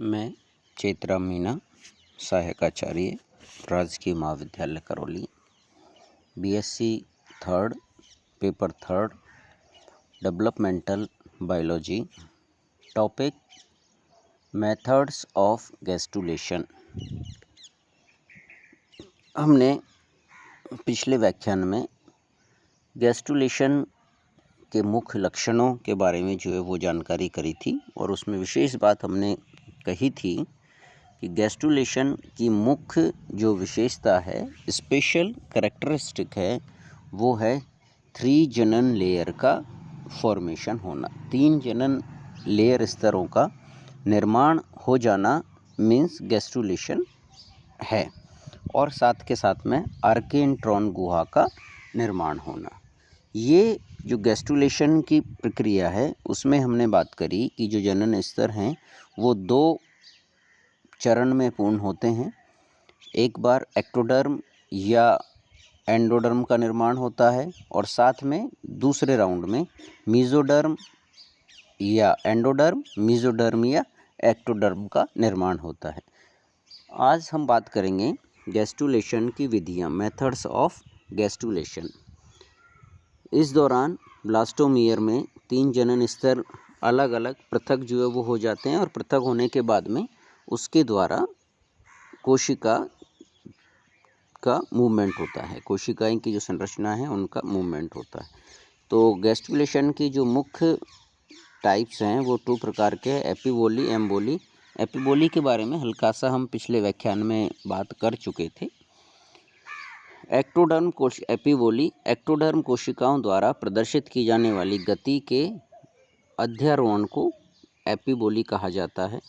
मैं चैत्रा मीना, सहायक आचार्य, राजकीय महाविद्यालय Karauli, BSc third, paper third, developmental biology. Topic methods of gastrulation. हमने पिछले व्याख्यान में गैस्ट्रुलेशन के मुख्य लक्षणों के बारे में जो है वो जानकारी करी थी, और उसमें विशेष बात हमने कही थी कि गैस्ट्रुलेशन की मुख्य जो विशेषता है, स्पेशल कैरेक्टरिस्टिक है, वो है 3 जनन लेयर का फॉर्मेशन होना। 3 जनन लेयर स्तरों का निर्माण हो जाना मीन्स गैस्ट्रुलेशन है, और साथ के साथ में आर्केंट्रॉन गुहा का निर्माण होना। ये जो गैस्ट्रुलेशन की प्रक्रिया है उसमें हमने बात करी कि जो जनन स्तर हैं वो 2 चरण में पूर्ण होते हैं। एक बार एक्टोडर्म या एंडोडर्म का निर्माण होता है, और साथ में दूसरे राउंड में मीजोडर्म या एंडोडर्म, मीजोडर्म या एक्टोडर्म का निर्माण होता है। आज हम बात करेंगे गैस्ट्रुलेशन की विधियाँ, मेथड्स ऑफ गैस्ट्रुलेशन। इस दौरान ब्लास्टोमियर में 3 जनन स्तर अलग अलग पृथक जो है वो हो जाते हैं, और पृथक होने के बाद में उसके द्वारा कोशिका का मूवमेंट होता है, कोशिकाएं की जो संरचना है उनका मूवमेंट होता है। तो गैस्ट्रुलेशन की जो मुख्य टाइप्स हैं वो 2 प्रकार के हैं, एपिबोली, एम्बोली। एपिबोली के बारे में हल्का सा हम पिछले व्याख्यान में बात कर चुके थे। एपिबोली एक्टोडर्म कोशिकाओं द्वारा प्रदर्शित की जाने वाली गति के अध्यारोहण को एपिबोली कहा जाता है।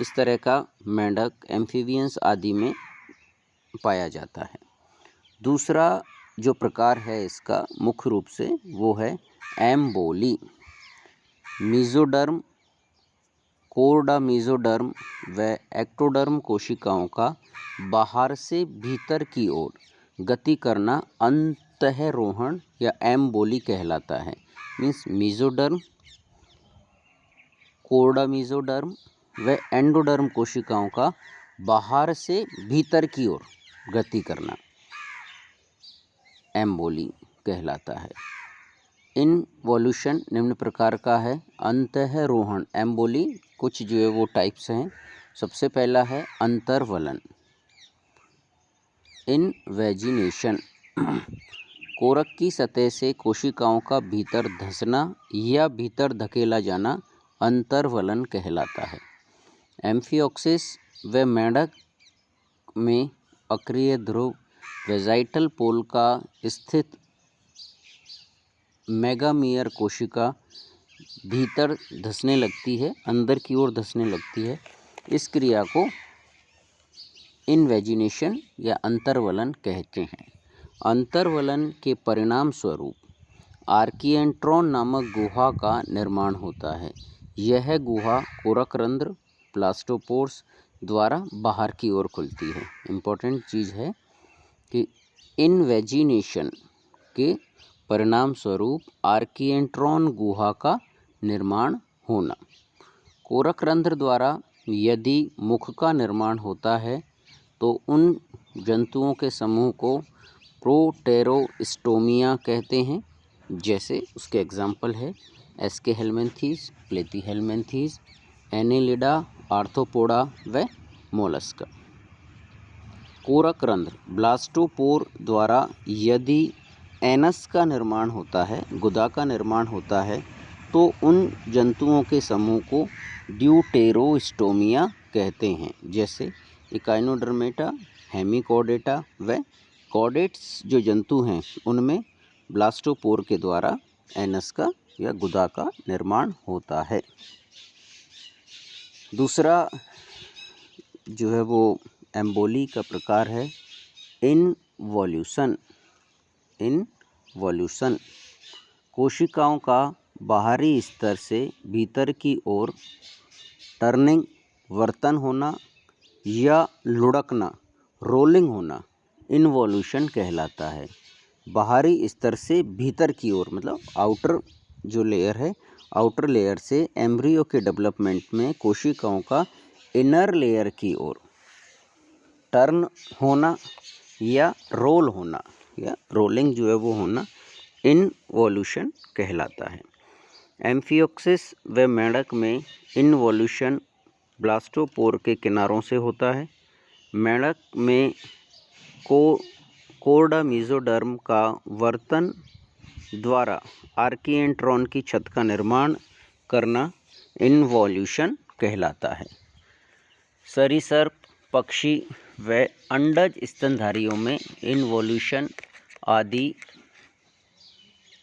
इस तरह का मेंढक, एम्फीबियंस आदि में पाया जाता है। दूसरा जो प्रकार है इसका मुख्य रूप से वो है एम्बोली। मीजोडर्म, कोर्डा मीजोडर्म व एक्टोडर्म कोशिकाओं का बाहर से भीतर की ओर गति करना अंतःरोहण या एम्बोली कहलाता है। मीन्स मीजोडर्म, कोर्डा मीजोडर्म व एंडोडर्म कोशिकाओं का बाहर से भीतर की ओर गति करना एम्बोली कहलाता है। इनवोल्यूशन निम्न प्रकार का है। अंतःरोहण एम्बोली कुछ जो है वो टाइप्स हैं। सबसे पहला है अंतर्वलन। इनवेजिनेशन कोरक की सतह से कोशिकाओं का भीतर धंसना या भीतर धकेला जाना अंतर्वलन कहलाता है। एम्फिओक्सिस व मेंढक में अक्रिय ध्रुव वेजाइटल पोल का स्थित मेगामियर कोशिका भीतर धंसने लगती है, अंदर की ओर धंसने लगती है। इस क्रिया को इनवेजिनेशन या अंतर्वलन कहते हैं। अंतर्वलन के परिणाम स्वरूप आर्किएंट्रॉन नामक गुहा का निर्माण होता है। यह गुहा कोरकरंध्र, ब्लास्टोपोर्स द्वारा बाहर की ओर खुलती है। इम्पोर्टेंट चीज़ है कि इनवेजिनेशन के परिणाम स्वरूप आर्किएंट्रॉन गुहा का निर्माण होना। कोरकरंध्र द्वारा यदि मुख का निर्माण होता है तो उन जंतुओं के समूह को प्रोटेरोस्टोमिया कहते हैं। जैसे उसके एग्जाम्पल है एस्के हेलमिंथीस, प्लेथीहेलमिंथीस, एनेलिडा, आर्थ्रोपोडा व मोलस्का। कोरकरंध्र ब्लास्टोपोर द्वारा यदि एनस का निर्माण होता है, गुदा का निर्माण होता है, तो उन जंतुओं के समूह को ड्यूटेरोस्टोमिया कहते हैं। जैसे इकाइनोडर्मेटा, हेमिकॉर्डेटा व कॉर्डेट्स जो जंतु हैं उनमें ब्लास्टोपोर के द्वारा एनस का या गुदा का निर्माण होता है। दूसरा जो है वो एम्बोली का प्रकार है इनवोल्यूशन। इनवोल्यूशन कोशिकाओं का बाहरी स्तर से भीतर की ओर टर्निंग, वर्तन होना या लुढ़कना, रोलिंग होना इनवोल्यूशन कहलाता है। बाहरी स्तर से भीतर की ओर मतलब आउटर जो लेयर है, आउटर लेयर से एम्ब्रियो के डेवलपमेंट में कोशिकाओं का इनर लेयर की ओर टर्न होना या रोल होना या रोलिंग जो है वो होना इनवोल्यूशन कहलाता है। एम्फियोक्सिस व मेंढक में इनवोल्यूशन ब्लास्टोपोर के किनारों से होता है। मेंढक में कोर्डा मेसोडर्म का वर्तन द्वारा आर्किएंट्रॉन की छत का निर्माण करना इनवोल्यूशन कहलाता है। सरीसृप, पक्षी व अंडज स्तनधारियों में इनवोल्यूशन आदि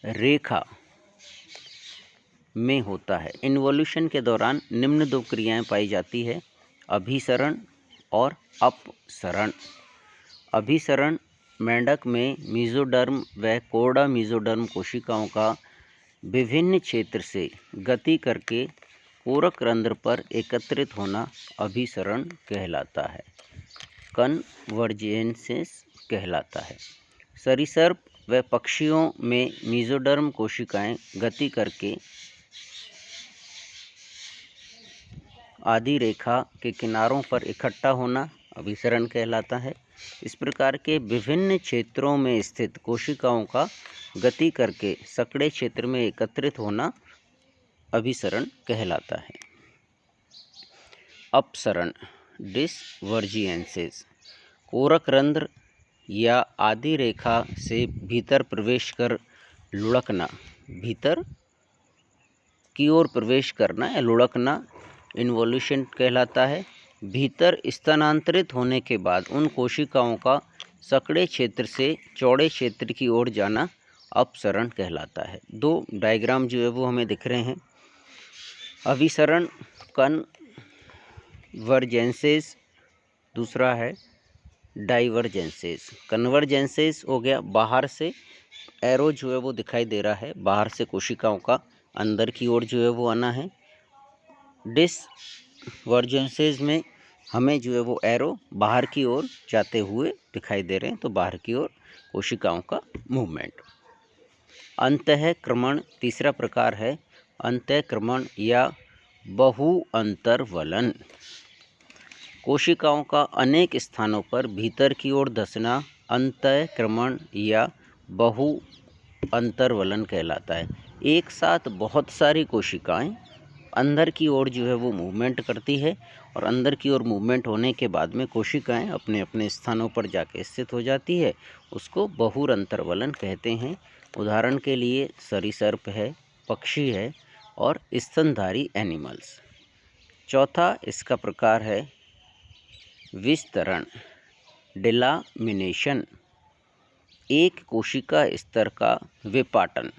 रेखा में होता है। इनवोल्यूशन के दौरान निम्न दो क्रियाएं पाई जाती है, अभिसरण और अपसरण। अभिसरण मेंढक में मेसोडर्म व कोर्डा मेसोडर्म कोशिकाओं का विभिन्न क्षेत्र से गति करके पूरक रंध्र पर एकत्रित होना अभिसरण कहलाता है, कन्वर्जेंस कहलाता है। सरीसृप व पक्षियों में मेसोडर्म कोशिकाएं गति करके आदि रेखा के किनारों पर इकट्ठा होना अभिसरण कहलाता है। इस प्रकार के विभिन्न क्षेत्रों में स्थित कोशिकाओं का गति करके सकड़े क्षेत्र में एकत्रित होना अभिसरण कहलाता है। अपसरण डिसवर्जिएंसेस कोरक रंध्र या आदि रेखा से भीतर प्रवेश कर लुढ़कना, भीतर की ओर प्रवेश करना या लुढ़कना इनवोल्यूशन कहलाता है। भीतर स्थानांतरित होने के बाद उन कोशिकाओं का सकड़े क्षेत्र से चौड़े क्षेत्र की ओर जाना अपसरण कहलाता है। दो डायग्राम जो है वो हमें दिख रहे हैं। अभिसरण कन्वर्जेंसेस, दूसरा है डाइवर्जेंसेस। कन्वर्जेंसेस हो गया बाहर से एरो जो है वो दिखाई दे रहा है, बाहर से कोशिकाओं का अंदर की ओर जो है वो आना है। डिसवर्जेंसेस में हमें जो है वो एरो बाहर की ओर जाते हुए दिखाई दे रहे हैं, तो बाहर की ओर कोशिकाओं का मूवमेंट। अंतःक्रमण तीसरा प्रकार है, अंतःक्रमण या बहु अंतर्वलन। कोशिकाओं का अनेक स्थानों पर भीतर की ओर धंसना अंतःक्रमण या बहु अंतर्वलन कहलाता है। एक साथ बहुत सारी कोशिकाएं अंदर की ओर जो है वो मूवमेंट करती है और अंदर की ओर मूवमेंट होने के बाद में कोशिकाएं अपने अपने स्थानों पर जाके स्थित हो जाती है, उसको बहु अंतर्वलन कहते हैं। उदाहरण के लिए सरीसृप है, पक्षी है और स्तनधारी एनिमल्स। चौथा इसका प्रकार है विस्तरण डिलामिनेशन, एक कोशिका स्तर का विपाटन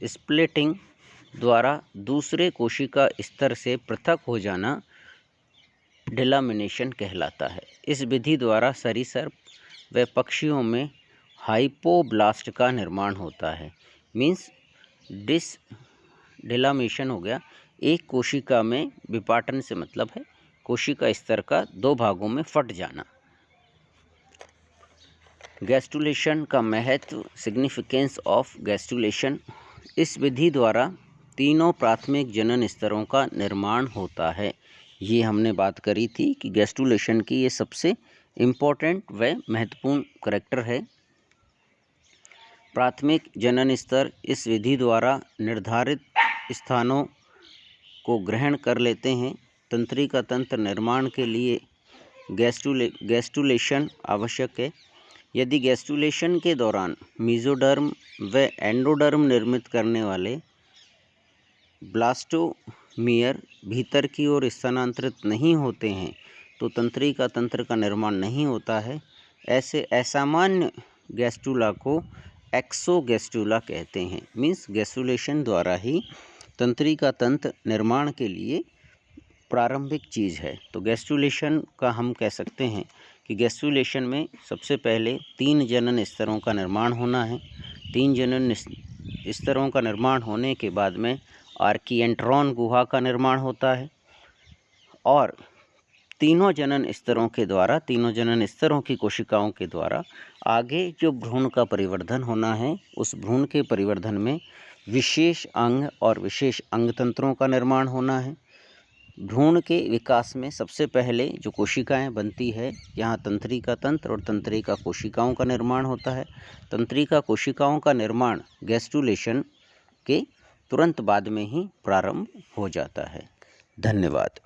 स्प्लिटिंग द्वारा दूसरे कोशिका स्तर से पृथक हो जाना डिलामिनेशन कहलाता है। इस विधि द्वारा सरीसृप व पक्षियों में हाइपोब्लास्ट का निर्माण होता है। मीन्स डिलामिनेशन हो गया, एक कोशिका में विपाटन से मतलब है कोशिका स्तर का दो भागों में फट जाना। गैस्ट्रुलेशन का महत्व, सिग्निफिकेंस ऑफ गैस्ट्रुलेशन। इस विधि द्वारा तीनों प्राथमिक जनन स्तरों का निर्माण होता है। ये हमने बात करी थी कि गैस्ट्रुलेशन की ये सबसे इम्पोर्टेंट व महत्वपूर्ण करैक्टर है। प्राथमिक जनन स्तर इस विधि द्वारा निर्धारित स्थानों को ग्रहण कर लेते हैं। तंत्रिका तंत्र निर्माण के लिए गैस्ट्रुलेशन आवश्यक है। यदि गैस्ट्रुलेशन के दौरान मेसोडर्म व एंडोडर्म निर्मित करने वाले ब्लास्टोमियर भीतर की ओर स्थानांतरित नहीं होते हैं तो तंत्रिका तंत्र का निर्माण नहीं होता है। ऐसे असामान्य गैस्ट्रुला को एक्सोगैस्ट्रुला कहते हैं। मीन्स गैस्ट्रुलेशन द्वारा ही तंत्रिका तंत्र निर्माण के लिए प्रारंभिक चीज़ है। तो गैस्ट्रुलेशन का हम कह सकते हैं कि गैस्ट्रुलेशन में सबसे पहले 3 जनन स्तरों का निर्माण होना है। 3 जनन स्तरों का निर्माण होने के बाद में आर्किएंट्रॉन गुहा का निर्माण होता है और तीनों जनन स्तरों के द्वारा, तीनों जनन स्तरों की कोशिकाओं के द्वारा आगे जो भ्रूण का परिवर्धन होना है, उस भ्रूण के परिवर्धन में विशेष अंग और विशेष अंग तंत्रों का निर्माण होना है। भ्रूण के विकास में सबसे पहले जो कोशिकाएं बनती है, यहाँ तंत्रिका तंत्र और तंत्रिका कोशिकाओं का निर्माण होता है। तंत्रिका कोशिकाओं का निर्माण गैस्ट्रुलेशन के तुरंत बाद में ही प्रारंभ हो जाता है। धन्यवाद।